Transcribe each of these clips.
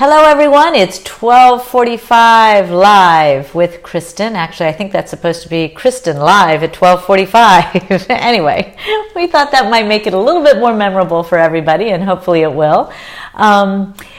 Hello everyone, it's 12:45 live with Kristen. Actually, I think that's supposed to be Kristen live at 12:45. Anyway, we thought that might make it a little bit more memorable for everybody, and hopefully it will.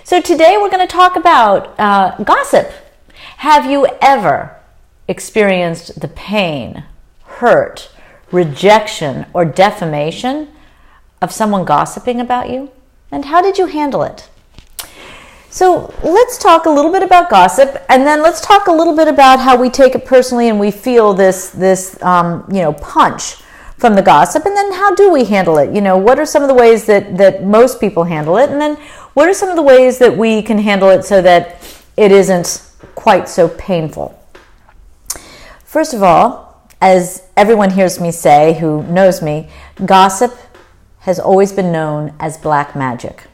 So today we're going to talk about gossip. Have you ever experienced the pain, hurt, rejection, or defamation of someone gossiping about you? And how did you handle it? So let's talk a little bit about gossip, and then let's talk a little bit about how we take it personally and we feel this punch from the gossip, and then how do we handle it? What are some of the ways that most people handle it, and then what are some of the ways that we can handle it so that it isn't quite so painful? First of all, as everyone hears me say who knows me, gossip has always been known as black magic.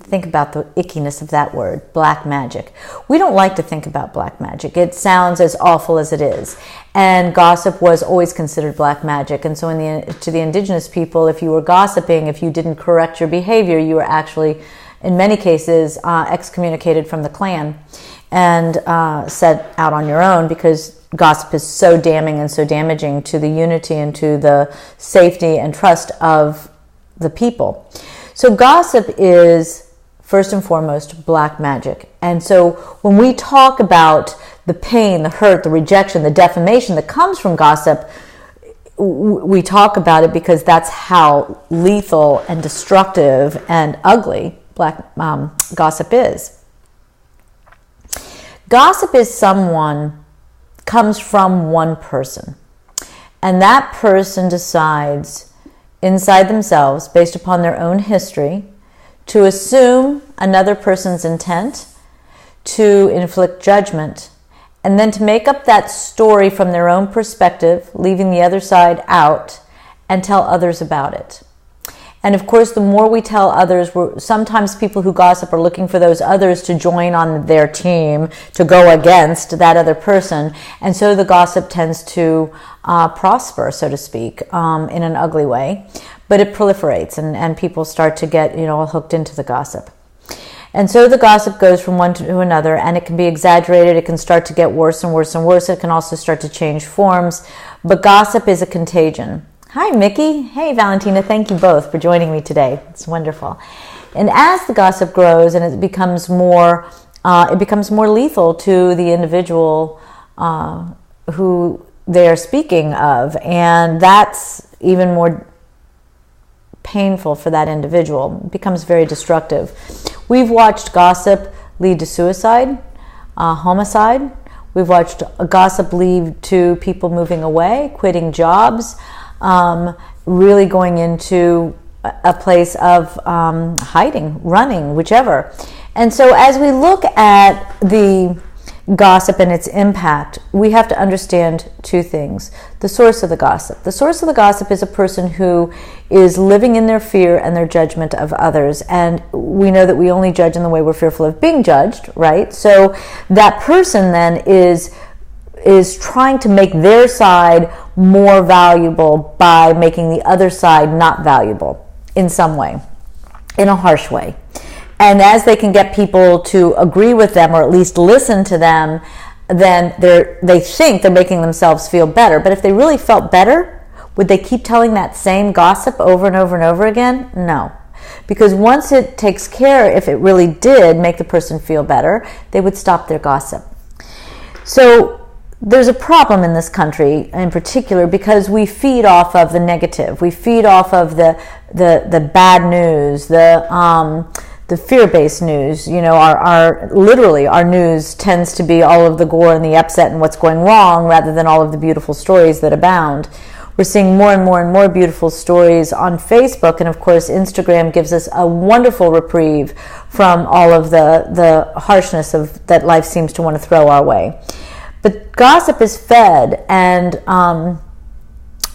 Think about the ickiness of that word, black magic. We don't like to think about black magic. It sounds as awful as it is. And gossip was always considered black magic. And so to the indigenous people, if you were gossiping, if you didn't correct your behavior, you were actually, in many cases, excommunicated from the clan and set out on your own, because gossip is so damning and so damaging to the unity and to the safety and trust of the people. So gossip is first and foremost black magic. And so when we talk about the pain, the hurt, the rejection, the defamation that comes from gossip, we talk about it because that's how lethal and destructive and ugly gossip is. Gossip comes from one person, and that person decides inside themselves, based upon their own history, to assume another person's intent, to inflict judgment, and then to make up that story from their own perspective, leaving the other side out, and tell others about it. And of course, the more we tell others, sometimes people who gossip are looking for those others to join on their team, to go against that other person. And so the gossip tends to prosper, so to speak, in an ugly way. But it proliferates, and people start to get hooked into the gossip. And so the gossip goes from one to another, and it can be exaggerated. It can start to get worse and worse and worse. It can also start to change forms. But gossip is a contagion. Hi, Mickey. Hey, Valentina. Thank you both for joining me today. It's wonderful. And as the gossip grows and it becomes more lethal to the individual who they are speaking of, and that's even more painful for that individual. It becomes very destructive. We've watched gossip lead to suicide, homicide. We've watched gossip lead to people moving away, quitting jobs, really going into a place of hiding, running, whichever. And so as we look at the gossip and its impact, we have to understand two things. The source of the gossip. The source of the gossip is a person who is living in their fear and their judgment of others. And we know that we only judge in the way we're fearful of being judged, right? So that person then is trying to make their side more valuable by making the other side not valuable in some way, in a harsh way. And as they can get people to agree with them, or at least listen to them, then they think they're making themselves feel better. But if they really felt better, would they keep telling that same gossip over and over and over again? No. Because once it takes care, if it really did make the person feel better, they would stop their gossip. So there's a problem in this country in particular because we feed off of the negative. We feed off of the bad news, the fear-based news. Our news tends to be all of the gore and the upset and what's going wrong, rather than all of the beautiful stories that abound. We're seeing more and more and more beautiful stories on Facebook, and of course Instagram gives us a wonderful reprieve from all of the harshness that life seems to want to throw our way. But gossip is fed and I'm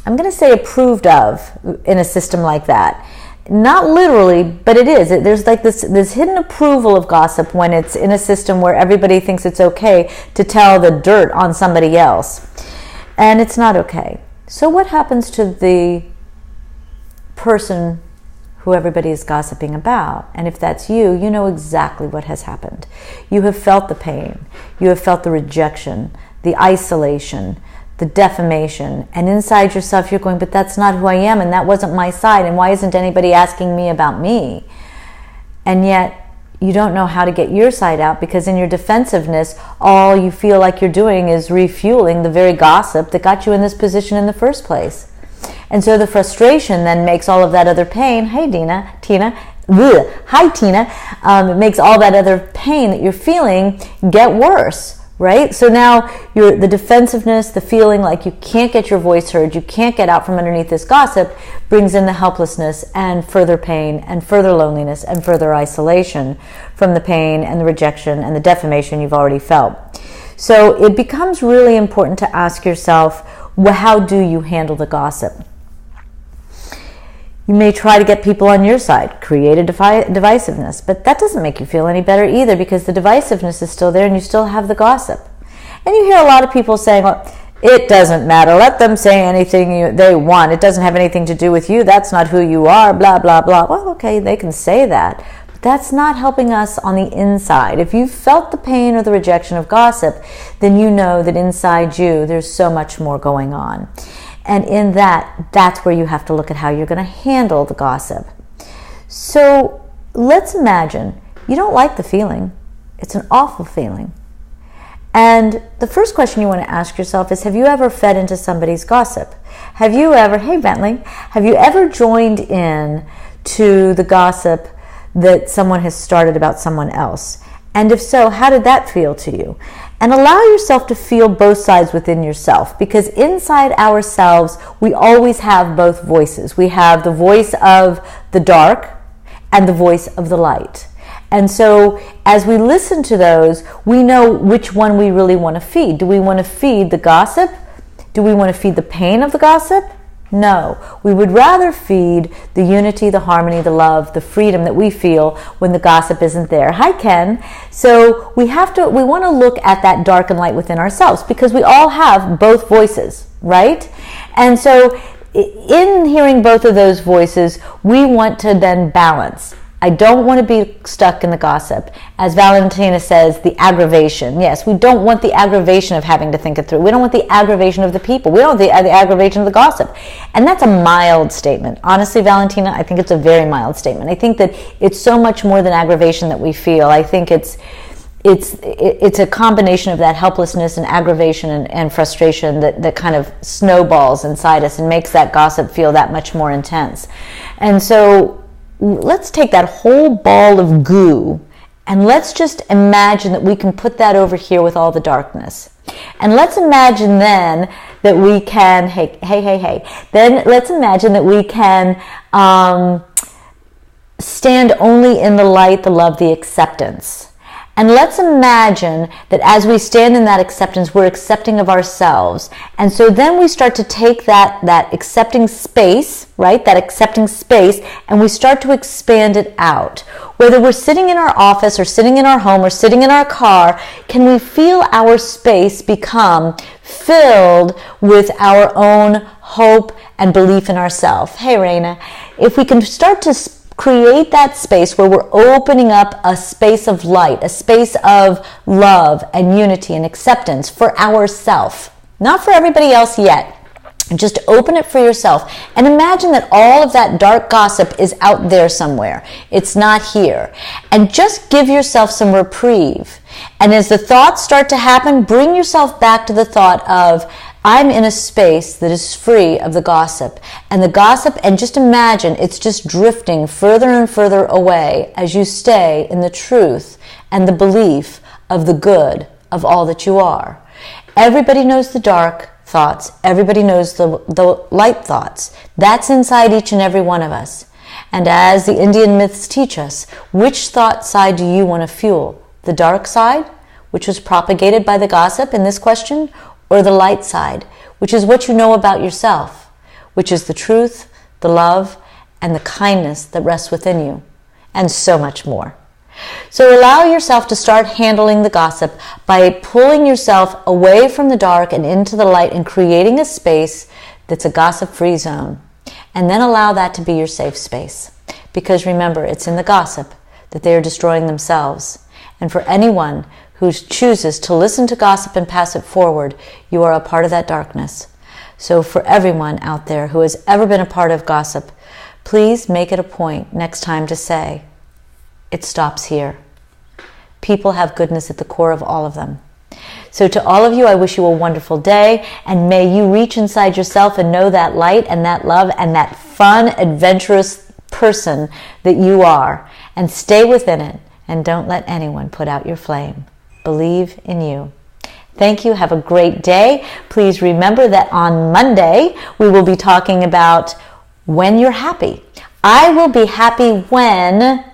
going to say approved of in a system like that. Not literally, but it is. There's like this hidden approval of gossip when it's in a system where everybody thinks it's okay to tell the dirt on somebody else. And it's not okay. So what happens to the person who everybody is gossiping about. And if that's you, you know exactly what has happened. You have felt the pain. You have felt the rejection, the isolation, the defamation. And inside yourself, you're going, but that's not who I am, and that wasn't my side, and why isn't anybody asking me about me? And yet, you don't know how to get your side out, because in your defensiveness, all you feel like you're doing is refueling the very gossip that got you in this position in the first place. And so the frustration then makes all of that other pain, hey Tina, ugh, hi Tina, it makes all that other pain that you're feeling get worse, right? So now the defensiveness, the feeling like you can't get your voice heard, you can't get out from underneath this gossip, brings in the helplessness and further pain and further loneliness and further isolation from the pain and the rejection and the defamation you've already felt. So it becomes really important to ask yourself, well, how do you handle the gossip? You may try to get people on your side, create a divisiveness, but that doesn't make you feel any better either, because the divisiveness is still there and you still have the gossip. And you hear a lot of people saying, well, it doesn't matter, let them say anything they want, it doesn't have anything to do with you, that's not who you are, blah, blah, blah. Well, okay, they can say that, but that's not helping us on the inside. If you've felt the pain or the rejection of gossip, then you know that inside you there's so much more going on. And in that's where you have to look at how you're going to handle the gossip. So let's imagine you don't like the feeling. It's an awful feeling. And the first question you want to ask yourself is, have you ever fed into somebody's gossip? Have you ever, hey Bentley, have you ever joined in to the gossip that someone has started about someone else? And if so, how did that feel to you? And allow yourself to feel both sides within yourself, because inside ourselves, we always have both voices. We have the voice of the dark and the voice of the light. And so as we listen to those, we know which one we really want to feed. Do we want to feed the gossip? Do we want to feed the pain of the gossip? No, we would rather feed the unity, the harmony, the love, the freedom that we feel when the gossip isn't there. Hi, Ken. So we want to look at that dark and light within ourselves, because we all have both voices, right? And so in hearing both of those voices, we want to then balance. I don't want to be stuck in the gossip. As Valentina says, the aggravation. Yes, we don't want the aggravation of having to think it through. We don't want the aggravation of the people. We don't want the aggravation of the gossip. And that's a mild statement. Honestly, Valentina, I think it's a very mild statement. I think that it's so much more than aggravation that we feel. I think it's a combination of that helplessness and aggravation and frustration that kind of snowballs inside us and makes that gossip feel that much more intense. And so let's take that whole ball of goo and let's just imagine that we can put that over here with all the darkness. And let's imagine then that we can, then let's imagine that we can stand only in the light, the love, the acceptance. And let's imagine that as we stand in that acceptance, we're accepting of ourselves. And so then we start to take that accepting space, right? That accepting space, and we start to expand it out. Whether we're sitting in our office or sitting in our home or sitting in our car, can we feel our space become filled with our own hope and belief in ourselves? Hey, Raina, if we can start to create that space where we're opening up a space of light, a space of love and unity and acceptance for ourselves, not for everybody else yet. Just open it for yourself and imagine that all of that dark gossip is out there somewhere. It's not here. And just give yourself some reprieve. And as the thoughts start to happen, bring yourself back to the thought of, I'm in a space that is free of the gossip. And just imagine it's just drifting further and further away as you stay in the truth and the belief of the good of all that you are. Everybody knows the dark thoughts. Everybody knows the light thoughts. That's inside each and every one of us. And as the Indian myths teach us, which thought side do you want to fuel? The dark side, which was propagated by the gossip in this question, or the light side, which is what you know about yourself, which is the truth, the love, and the kindness that rests within you, and so much more. So allow yourself to start handling the gossip by pulling yourself away from the dark and into the light and creating a space that's a gossip-free zone. And then allow that to be your safe space. Because remember, it's in the gossip that they are destroying themselves. And for anyone who chooses to listen to gossip and pass it forward, you are a part of that darkness. So for everyone out there who has ever been a part of gossip, please make it a point next time to say, it stops here. People have goodness at the core of all of them. So to all of you, I wish you a wonderful day, and may you reach inside yourself and know that light and that love and that fun, adventurous person that you are, and stay within it, and don't let anyone put out your flame. Believe in you. Thank you. Have a great day. Please remember that on Monday, we will be talking about when you're happy. I will be happy when...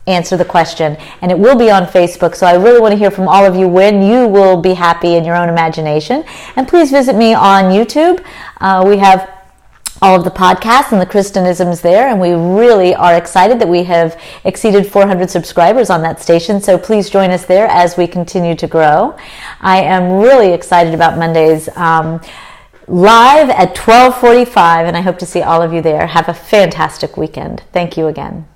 answer the question, and it will be on Facebook, so I really want to hear from all of you when you will be happy in your own imagination. And please visit me on YouTube. We have all of the podcasts and the Christianisms there, and we really are excited that we have exceeded 400 subscribers on that station, so please join us there as we continue to grow. I am really excited about Mondays live at 12:45, and I hope to see all of you there. Have a fantastic weekend. Thank you again.